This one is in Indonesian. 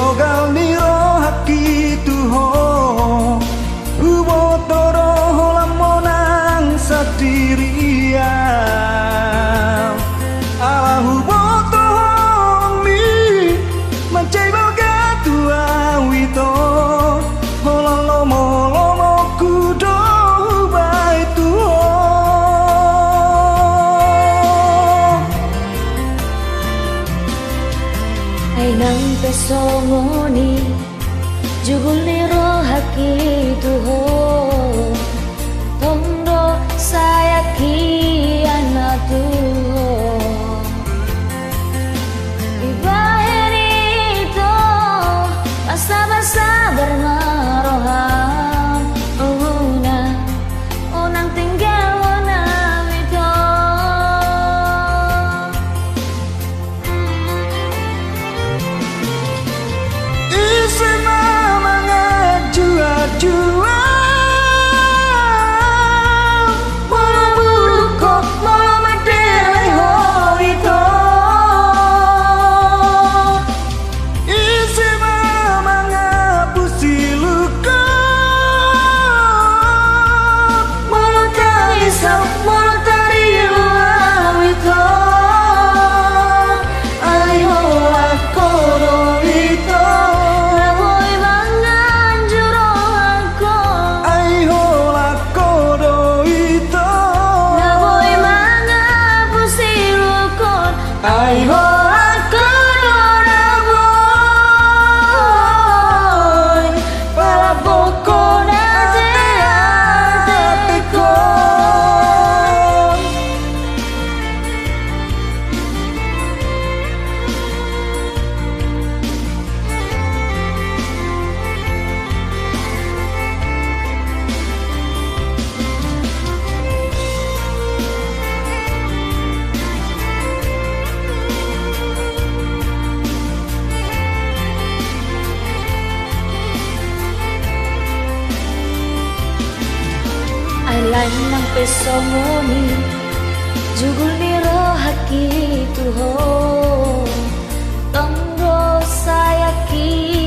bogal miro haki tuho Ubo toro lamonang satirian Ala ubo toro mi Mancai boga tua wito Hololomo lomo kudo bai tuho Ay nang pesongoni jugul niro haki tuho tondo sayaki anak tuho ibaherito basa-basa bermaroham una onang tinggal onang itu Isema jua Molo buruko molo madele hoito Isema mangapusi luka Molo kalisau molo tarilu awito Ayo akoro ito Ay ho aku doraboy para boko na teateko lain ng pesongoni jugul niro haki tuho tondo sayaki